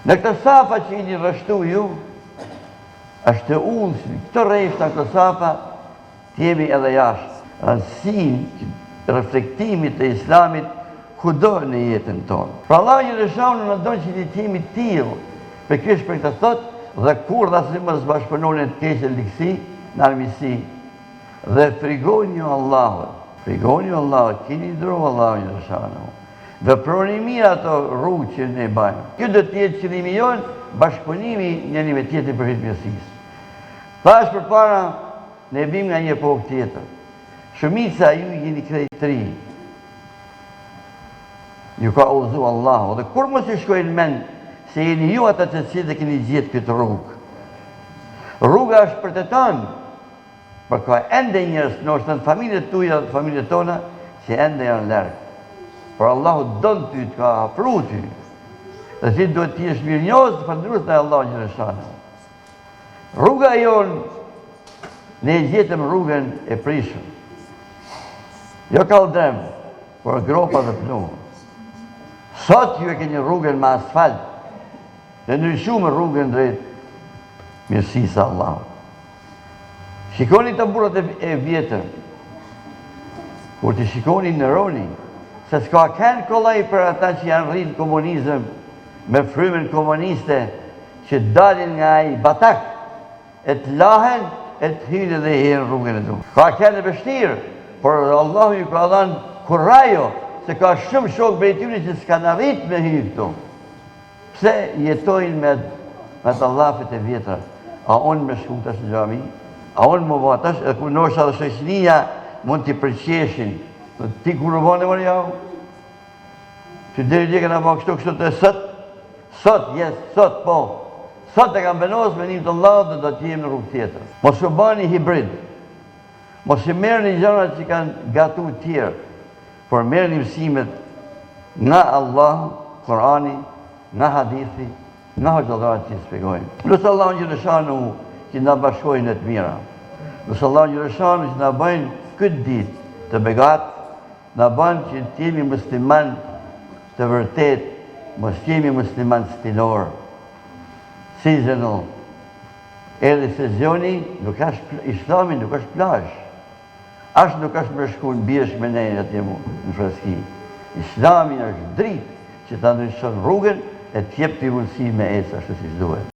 Në këtë safa që i një rështu ju, është të ullë, këtë rejshtë në këtë safa, t'jemi edhe jashtë. Rëndësin, reflektimit të islamit, kudo në jetën tonë. Pra Allah një rëshaunë në ndonë që të t'jemi t'ilë, për kështë për këtë thotë, dhe kur dhe asë më zbashpënonin të keqë likësi, në armisi, dhe frigoni ju Allahët, kini dru Allahë një rëshaunë. Dhe proni mirë ato rrugë që ne bajnë. Kjo dhe tjetë qëllimi jonë, bashkëpunimi njëni me tjetën për hitë mjësisë. Thash për para, ne bim nga një epokë tjetër. Shumica ju jeni krejtëri. Ju ka udhëzu Allahu. Dhe kur mos i shkojnë mend, se jeni ju ata të cilët e keni gjetë këtë rrugë. Rruga është për të tonë, për ka ende njërës, nështë në familjet tuja dhe familjet tona, që ende janë lërgë. Por Allahu donë ty, të ka afru ty. Dhe ti duhet t'i është mirë njësë, për ndrusë në Allah një rëshanë. Rruga jonë, ne gjetëm rrugën e prishën. Jo kaldrem, por gropa dhe plumë. Sot ju e ke një rrugën me asfalt, dhe ndryshume rrugën drejt mirësisë Allahu. Shikoni të burrat e vjetër, kur të shikoni në roni, se s'ka kënë kollaj për ata që janë rritë komunizëm me frymën komuniste që dalin nga i batak e të lahen e të hynë dhe herë rrugën e du. Ka kënë e vështirë, por Allahu ju ka dhanë kurajo se ka shumë shokë brejtyri që s'ka në rritë me hynë këtu. Pse jetojnë me të lafet e vjetra? A unë me shku tash në gjami? A unë më bëha tash? E ku nështë edhe shoqënia mund t'i përqeshin. Ti ku në bëne më njau? Që deri dje këna bëha kështu të sot? Sot, sot, po. Sot e kam benos me një të Allah dhe do t'jem në rrugë tjetër. Mos u bani hibrid. Mos i merë një gjërat që kanë gatu tjerë. Por merë një mësimet nga Allah, Korani, nga hadithi, nga hoxhallarët që i spjegojnë. Lusë Allah në gjërëshanu që nga bashkojnë e të mira. Lusë Allah në gjërëshanu që nga bëjnë këtë ditë të begatë, nga bëjnë që t'jemi musliman të vërtet, mos t'jemi musliman stilor, seasonal. Edhe sezoni, islami nuk është plash. Ashtë nuk është më shku në bjesh me nejnë atje mu në freski. Islami është dritë që ta ndryshon rrugën e t'jep t'i vullësi me esë ashtu si shduhet.